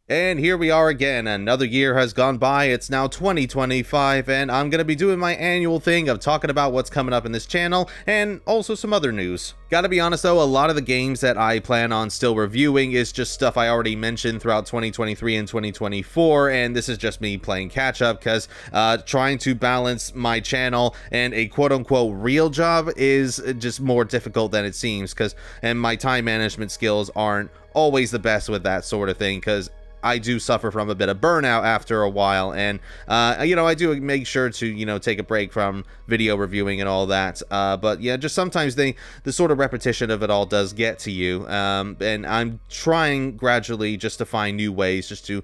And here we are again. Another year has gone by. It's now 2025, and I'm going to be doing my annual thing of talking about what's coming up in this channel and also some other news. Gotta be honest though, a lot of the games that I plan on still reviewing is just stuff I already mentioned throughout 2023 and 2024, and this is just me playing catch up because trying to balance my channel and a quote-unquote real job is just more difficult than it seems, and my time management skills aren't always the best with that sort of thing, because I do suffer from a bit of burnout after a while, and I do make sure to take a break from video reviewing and all that, but yeah, just sometimes the sort of repetition of it all does get to you, and I'm trying gradually just to find new ways just to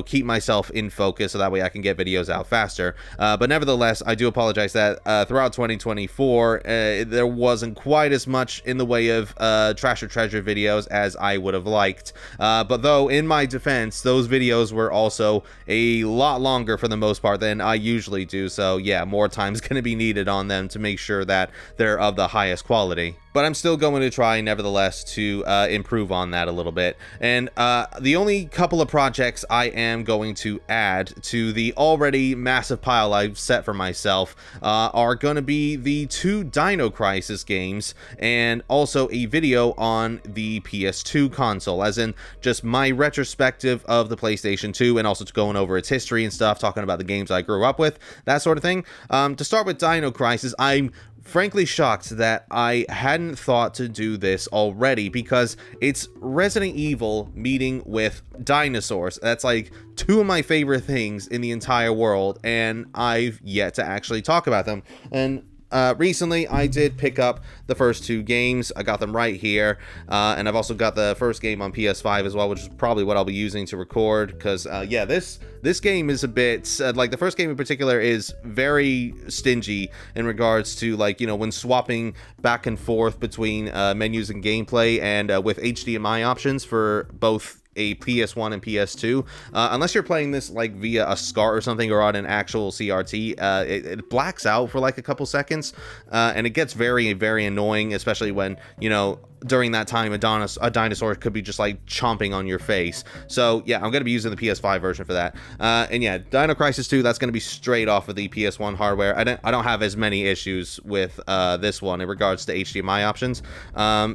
keep myself in focus so that way I can get videos out faster, but nevertheless I do apologize that throughout 2024 there wasn't quite as much in the way of Trash or Treasure videos as I would have liked, but though in my defense, those videos were also a lot longer for the most part than I usually do, so yeah, more time is going to be needed on them to make sure that they're of the highest quality. But I'm still going to try, nevertheless, to improve on that a little bit. And the only couple of projects I am going to add to the already massive pile I've set for myself are going to be the 2 Dino Crisis games, and also a video on the PS2 console, as in just my retrospective of the PlayStation 2, and also going over its history and stuff, talking about the games I grew up with, that sort of thing. To start with Dino Crisis, I'm frankly shocked that I hadn't thought to do this already, because it's Resident Evil meeting with dinosaurs. That's like 2 of my favorite things in the entire world, and I've yet to actually talk about them. And recently I did pick up the first 2 games. I got them right here, and I've also got the first game on PS5 as well, which is probably what I'll be using to record, because yeah, this game is a bit like the first game in particular is very stingy in regards to, like, when swapping back and forth between menus and gameplay, and with HDMI options for both a PS1 and PS2, unless you're playing this like via a SCART or something, or on an actual CRT, it blacks out for like a couple seconds, and it gets very, very annoying, especially when during that time a dinosaur could be just like chomping on your face. So yeah, I'm gonna be using the PS5 version for that, and yeah, Dino Crisis 2, that's gonna be straight off of the PS1 hardware. I don't have as many issues with this one in regards to HDMI options,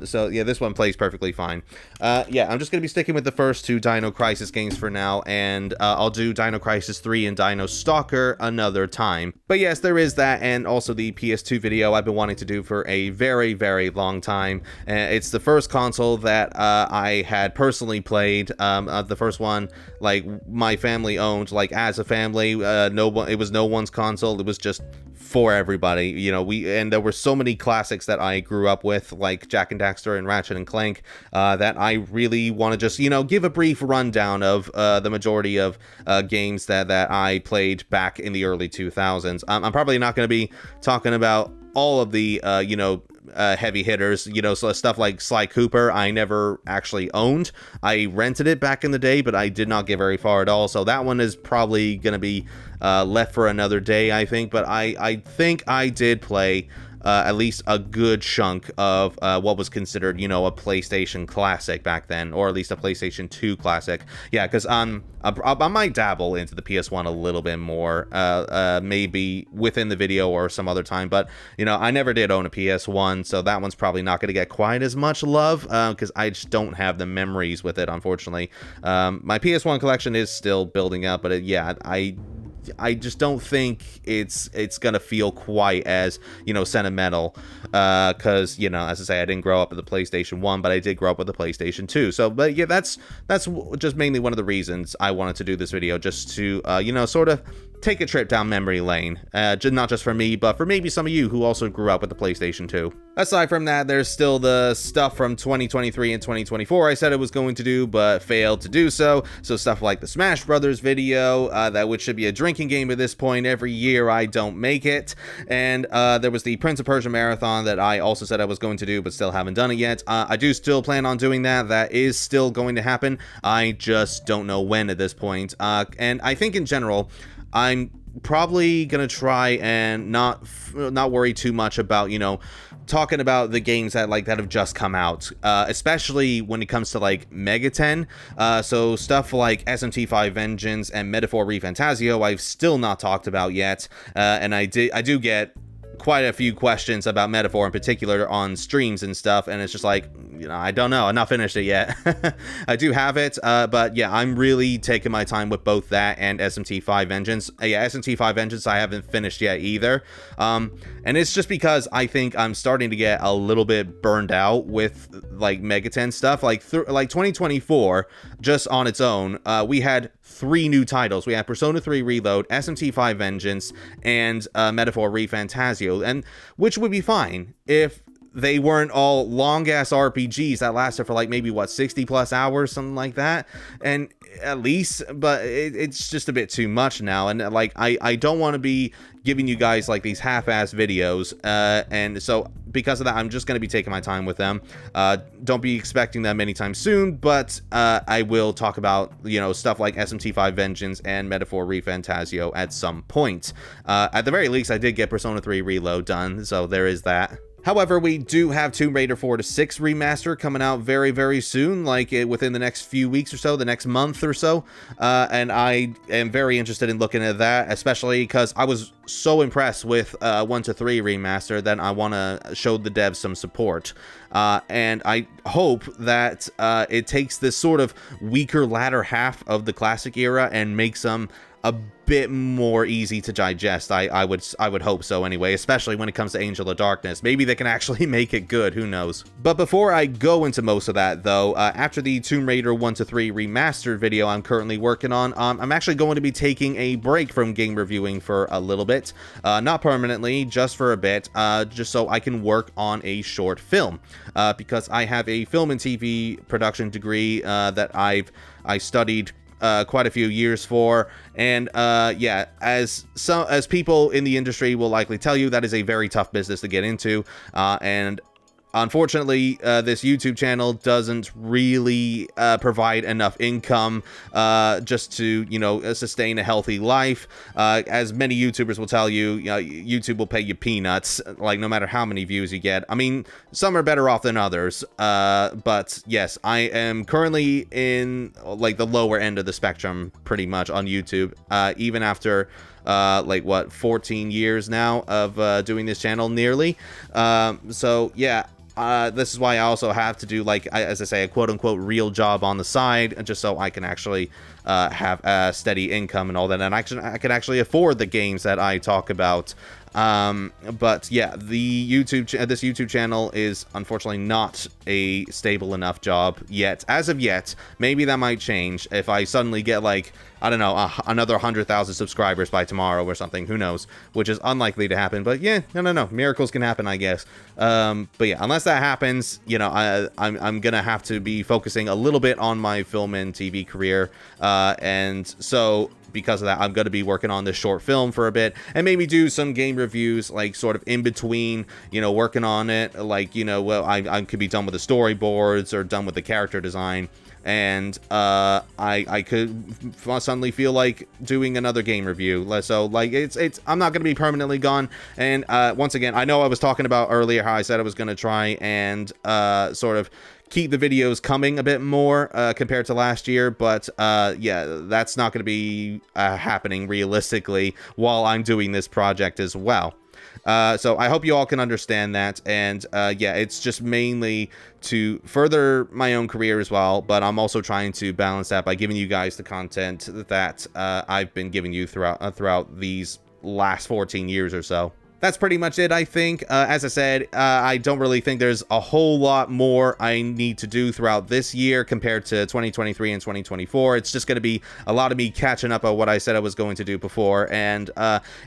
so yeah, this one plays perfectly fine. Yeah, I'm just gonna be sticking with the first 2 Dino Crisis games for now, and I'll do Dino Crisis 3 and Dino Stalker another time. But yes, there is that, and also the PS2 video I've been wanting to do for a very, very long time. It's the first console that I had personally played. The first one, like, my family owned, like, as a family. It was no one's console. It was just for everybody. And there were so many classics that I grew up with, like Jak and Daxter and Ratchet and Clank, that I really want to just give a brief rundown of the majority of games that I played back in the early 2000s. I'm probably not going to be talking about all of the heavy hitters, so stuff like Sly Cooper I never actually owned. I rented it back in the day, but I did not get very far at all, so that one is probably gonna be left for another day, I think. But I think I did play at least a good chunk of what was considered, a PlayStation classic back then, or at least a PlayStation 2 classic. Yeah, because I might dabble into the PS1 a little bit more, maybe within the video or some other time, but, I never did own a PS1, so that one's probably not going to get quite as much love, because I just don't have the memories with it, unfortunately. My PS1 collection is still building up, but yeah, I just don't think it's gonna feel quite as sentimental, because as I say, I didn't grow up with the PlayStation 1, but I did grow up with the PlayStation 2. So, but yeah, that's just mainly one of the reasons I wanted to do this video, just to sort of take a trip down memory lane, not just for me, but for maybe some of you who also grew up with the PlayStation 2. Aside from that, there's still the stuff from 2023 and 2024 I said I was going to do, but failed to do so. So stuff like the Smash Brothers video, which should be a drinking game at this point. Every year I don't make it. And there was the Prince of Persia Marathon that I also said I was going to do, but still haven't done it yet. I do still plan on doing that. That is still going to happen. I just don't know when at this point. And I think in general, I'm probably gonna try and not worry too much about, you know, talking about the games that have just come out, especially when it comes to like Megaten. So stuff like SMT5 Vengeance and Metaphor ReFantazio I've still not talked about yet, and I do get quite a few questions about Metaphor in particular on streams and stuff, and it's just like, you know, I don't know, I've not finished it yet. I do have it, but yeah, I'm really taking my time with both that and SMT5 Vengeance. Yeah, SMT5 Vengeance I haven't finished yet either, and it's just because I think I'm starting to get a little bit burned out with like Megaten stuff. Like 2024 just on its own, we had 3 new titles. We had Persona 3 Reload, SMT5 Vengeance, and Metaphor ReFantazio, and which would be fine if they weren't all long-ass RPGs that lasted for like maybe, what, 60 plus hours, something like that, and at least, but it's just a bit too much now, and like I don't want to be giving you guys like these half-ass videos, and so because of that, I'm just going to be taking my time with them. Don't be expecting them anytime soon, but I will talk about, you know, stuff like SMT5 Vengeance and Metaphor ReFantazio at some point. At the very least, I did get Persona 3 Reload done, so there is that. However, we do have Tomb Raider 4 to 6 remaster coming out very, very soon, like within the next few weeks or so, the next month or so, and I am very interested in looking at that, especially because I was so impressed with 1 to 3 remaster that I want to show the devs some support, and I hope that it takes this sort of weaker latter half of the classic era and makes them a bit more easy to digest. I would hope so anyway, especially when it comes to Angel of Darkness. Maybe they can actually make it good, who knows. But before I go into most of that though, after the Tomb Raider 1 to 3 remastered video I'm currently working on, I'm actually going to be taking a break from game reviewing for a little bit, not permanently, just for a bit, just so I can work on a short film, because I have a film and TV production degree that I studied quite a few years for, and yeah, as people in the industry will likely tell you, that is a very tough business to get into, and unfortunately, this YouTube channel doesn't really provide enough income just to, you know, sustain a healthy life. As many YouTubers will tell you, YouTube will pay you peanuts, like no matter how many views you get. I mean, some are better off than others, but yes, I am currently in like the lower end of the spectrum pretty much on YouTube, even after like what, 14 years now of doing this channel nearly. So yeah, this is why I also have to do, like, as I say, a quote-unquote real job on the side, just so I can actually have a steady income and all that, and I can actually afford the games that I talk about. But yeah, the this YouTube channel is unfortunately not a stable enough job yet. As of yet, maybe that might change if I suddenly get, like, I don't know, another 100,000 subscribers by tomorrow or something. Who knows? Which is unlikely to happen. But yeah, no. Miracles can happen, I guess. But yeah, unless that happens, you know, I'm gonna have to be focusing a little bit on my film and TV career. And so because of that, I'm going to be working on this short film for a bit, and maybe do some game reviews, like, sort of in between, you know, working on it. Like, you know, well, I could be done with the storyboards or done with the character design, and I could suddenly feel like doing another game review. So, like, I'm not going to be permanently gone. And once again, I know I was talking about earlier how I said I was going to try and sort of keep the videos coming a bit more compared to last year, but yeah, that's not going to be happening realistically while I'm doing this project as well. So I hope you all can understand that, and yeah, it's just mainly to further my own career as well, but I'm also trying to balance that by giving you guys the content that I've been giving you throughout these last 14 years or so. That's pretty much it, I think. As I said, I don't really think there's a whole lot more I need to do throughout this year compared to 2023 and 2024. It's just going to be a lot of me catching up on what I said I was going to do before, and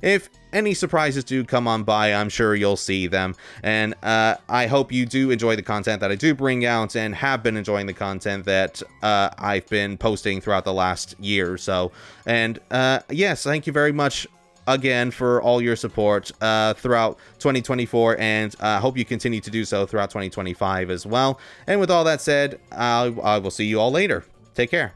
if any surprises do come on by, I'm sure you'll see them. And I hope you do enjoy the content that I do bring out, and have been enjoying the content that I've been posting throughout the last year or so. And yes, thank you very much again for all your support throughout 2024, and I hope you continue to do so throughout 2025 as well. And with all that said, I will see you all later. Take care.